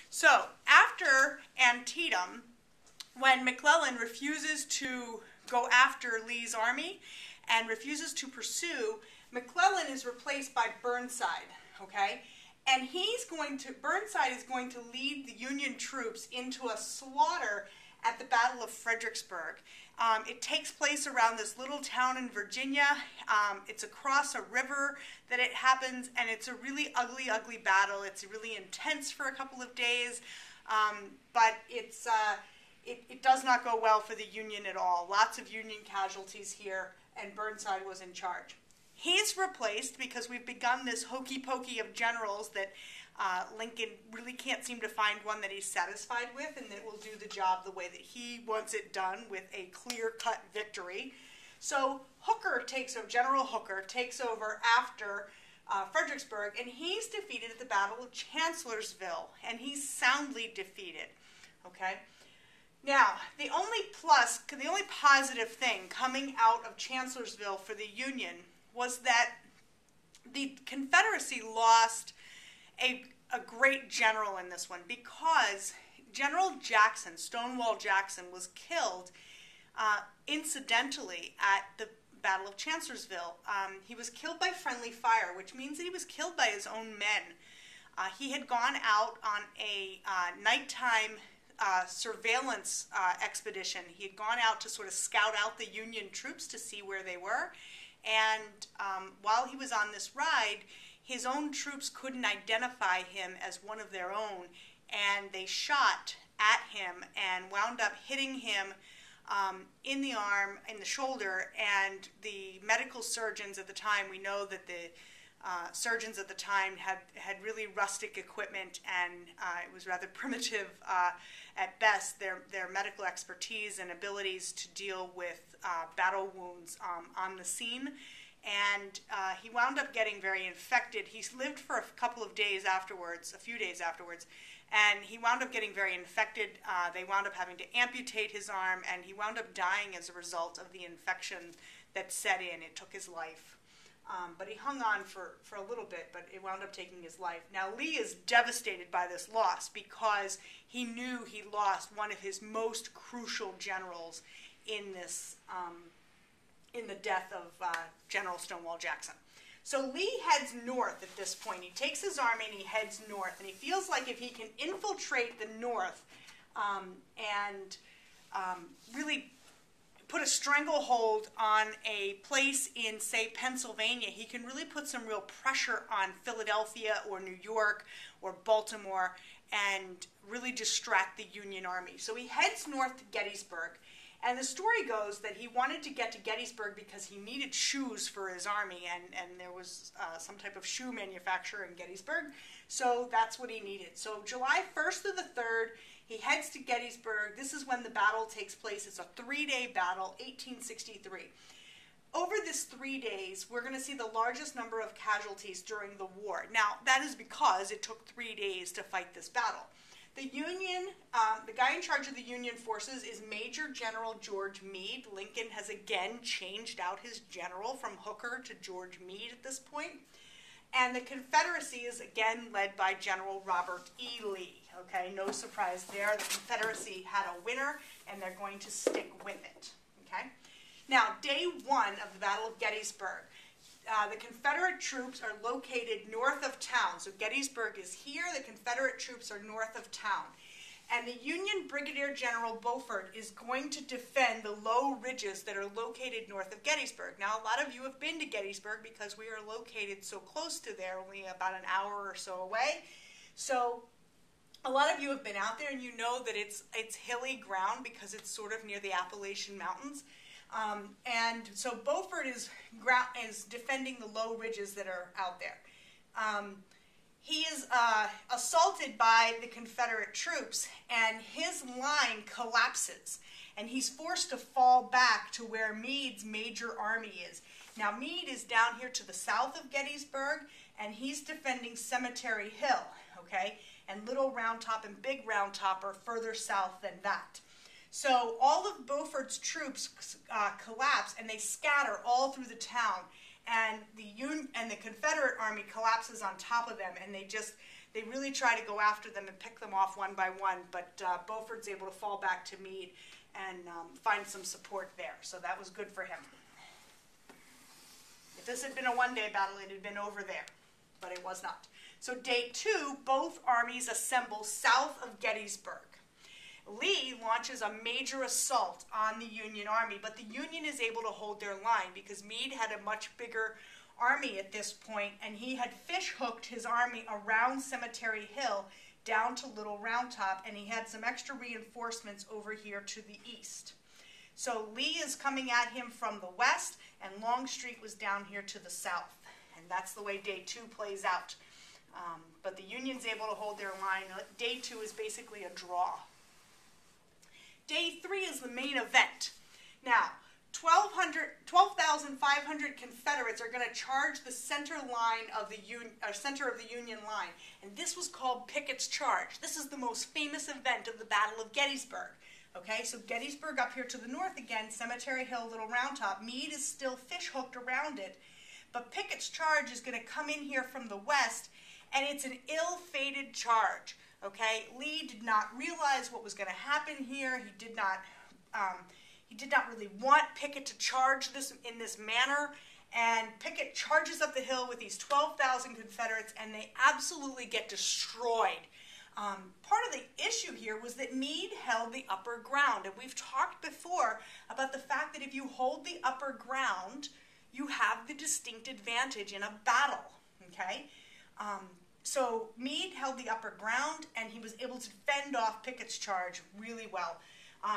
So after Antietam, when McClellan refuses to go after Lee's army and refuses to pursue, McClellan is replaced by Burnside, okay? And Burnside is going to lead the Union troops into a slaughter at the Battle of Fredericksburg. It takes place around this little town in Virginia. It's across a river that it happens, and it's a really ugly, ugly battle. It's really intense for a couple of days, but it does not go well for the Union at all. Lots of Union casualties here, and Burnside was in charge. He's replaced because we've begun this hokey pokey of generals that Lincoln really can't seem to find one that he's satisfied with and that will do the job the way that he wants it done with a clear-cut victory. So General Hooker takes over after Fredericksburg, and he's defeated at the Battle of Chancellorsville, and he's soundly defeated. Okay. Now, the only positive thing coming out of Chancellorsville for the Union was that the Confederacy lost a great general in this one, because General Jackson, Stonewall Jackson, was killed incidentally at the Battle of Chancellorsville. He was killed by friendly fire, which means that he was killed by his own men. He had gone out on a nighttime surveillance expedition. He had gone out to sort of scout out the Union troops to see where they were, and while he was on this ride, his own troops couldn't identify him as one of their own, and they shot at him and wound up hitting him in the arm, in the shoulder, and the medical surgeons at the time, we know that the surgeons at the time had really rustic equipment, and it was rather primitive at best, their medical expertise and abilities to deal with battle wounds on the scene. And he wound up getting very infected. He lived for a few days afterwards, and he wound up getting very infected. They wound up having to amputate his arm, and he wound up dying as a result of the infection that set in. It took his life. But he hung on for a little bit, but it wound up taking his life. Now, Lee is devastated by this loss because he knew he lost one of his most crucial generals in this in the death of General Stonewall Jackson. So Lee heads north at this point. He takes his army and he heads north, and he feels like if he can infiltrate the north and really put a stranglehold on a place in, say, Pennsylvania, he can really put some real pressure on Philadelphia or New York or Baltimore and really distract the Union army. So he heads north to Gettysburg. And the story goes that he wanted to get to Gettysburg because he needed shoes for his army, and there was some type of shoe manufacturer in Gettysburg, so that's what he needed. So July 1st to the 3rd, he heads to Gettysburg. This is when the battle takes place. It's a 3-day battle, 1863. Over this 3 days, we're going to see the largest number of casualties during the war. Now, that is because it took 3 days to fight this battle. The Union, the guy in charge of the Union forces is Major General George Meade. Lincoln has again changed out his general from Hooker to George Meade at this point. And the Confederacy is again led by General Robert E. Lee. Okay, no surprise there. The Confederacy had a winner, and they're going to stick with it. Okay. Now, day one of the Battle of Gettysburg. The Confederate troops are located north of town. So Gettysburg is here. The Confederate troops are north of town. And the Union Brigadier General Beaufort is going to defend the low ridges that are located north of Gettysburg. Now, a lot of you have been to Gettysburg because we are located so close to there, only about an hour or so away. So a lot of you have been out there, and you know that it's hilly ground because it's sort of near the Appalachian Mountains. And so Beaufort is defending the low ridges that are out there. He is assaulted by the Confederate troops, and his line collapses, and he's forced to fall back to where Meade's major army is. Now, Meade is down here to the south of Gettysburg, and he's defending Cemetery Hill, okay? And Little Round Top and Big Round Top are further south than that. So all of Beaufort's troops collapse, and they scatter all through the town, and the Confederate army collapses on top of them, and they They really try to go after them and pick them off one by one, but Beaufort's able to fall back to Meade and find some support there. So that was good for him. If this had been a one-day battle, it had been over there, but it was not. So day 2, both armies assemble south of Gettysburg. Lee launches a major assault on the Union Army, but the Union is able to hold their line because Meade had a much bigger army at this point, and he had fish-hooked his army around Cemetery Hill down to Little Round Top, and he had some extra reinforcements over here to the east. So Lee is coming at him from the west, and Longstreet was down here to the south. And that's the way day 2 plays out. But the Union's able to hold their line. Day 2 is basically a draw. Day 3 is the main event. Now, 12,500 Confederates are going to charge the center line of the center of the Union line, and this was called Pickett's Charge. This is the most famous event of the Battle of Gettysburg. Okay, so Gettysburg up here to the north again, Cemetery Hill, Little Round Top. Meade is still fish-hooked around it, but Pickett's Charge is going to come in here from the west, and it's an ill-fated charge. Okay, Lee did not realize what was going to happen here. He did not really want Pickett to charge this in this manner, and Pickett charges up the hill with these 12,000 Confederates, and they absolutely get destroyed. Part of the issue here was that Meade held the upper ground, and we've talked before about the fact that if you hold the upper ground, you have the distinct advantage in a battle. Okay. So Meade held the upper ground, and he was able to fend off Pickett's charge really well.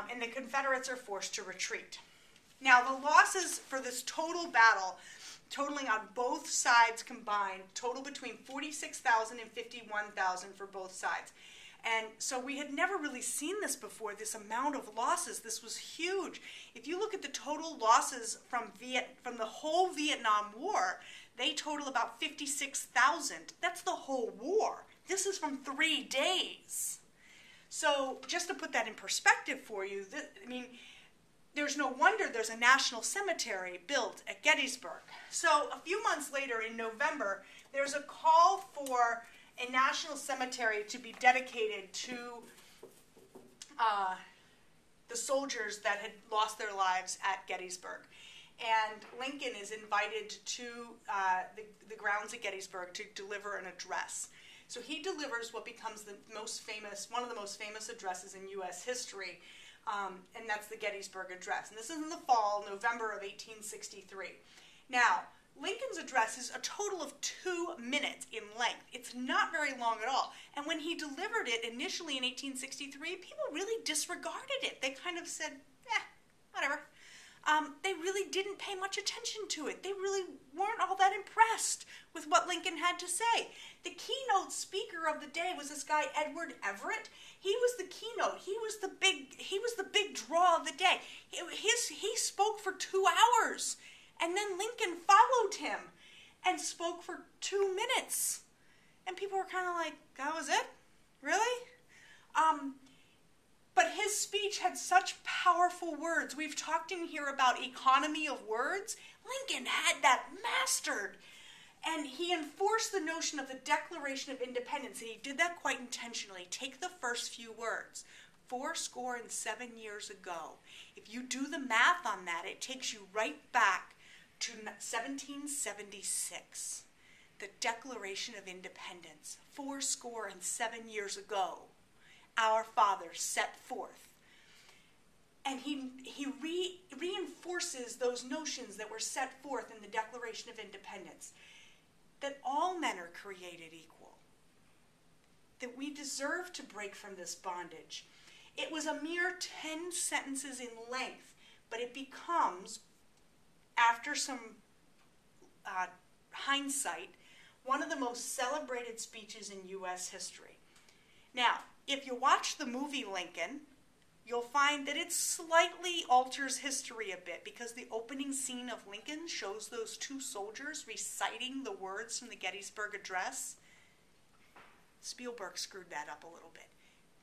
And the Confederates are forced to retreat. Now, the losses for this total battle, totaling on both sides combined, total between 46,000 and 51,000 for both sides. And so we had never really seen this before, this amount of losses. This was huge. If you look at the total losses from the whole Vietnam War, they total about 56,000. That's the whole war. This is from 3 days. So just to put that in perspective for you, there's no wonder there's a national cemetery built at Gettysburg. So a few months later in November, there's a call for a national cemetery to be dedicated to the soldiers that had lost their lives at Gettysburg. And Lincoln is invited to the grounds at Gettysburg to deliver an address. So he delivers what becomes one of the most famous addresses in U.S. history, and that's the Gettysburg Address. And this is in the fall, November of 1863. Now, Lincoln's address is a total of 2 minutes in length. It's not very long at all. And when he delivered it initially in 1863, people really disregarded it. They kind of said, whatever. They really didn't pay much attention to it. They really weren't all that impressed with what Lincoln had to say. The keynote speaker of the day was this guy, Edward Everett. He was the keynote. He was the big draw of the day. He spoke for 2 hours, and then Lincoln followed him and spoke for 2 minutes. And people were kind of like, that was it? Really? But his speech had such powerful words. We've talked in here about economy of words. Lincoln had that mastered. And he enforced the notion of the Declaration of Independence, and he did that quite intentionally. Take the first few words, 77 years ago. If you do the math on that, it takes you right back to 1776. The Declaration of Independence, 77 years ago. Our fathers set forth. And he reinforces those notions that were set forth in the Declaration of Independence, that all men are created equal, that we deserve to break from this bondage. It was a mere 10 sentences in length, but it becomes, after some hindsight, one of the most celebrated speeches in U.S. history. Now, if you watch the movie Lincoln, you'll find that it slightly alters history a bit, because the opening scene of Lincoln shows those 2 soldiers reciting the words from the Gettysburg Address. Spielberg screwed that up a little bit.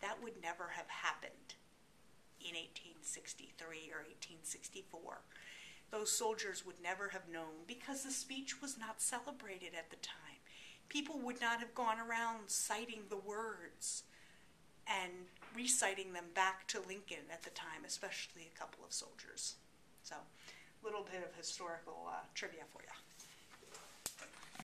That would never have happened in 1863 or 1864. Those soldiers would never have known, because the speech was not celebrated at the time. people would not have gone around citing the words and reciting them back to Lincoln at the time, especially a couple of soldiers. So, a little bit of historical trivia for you.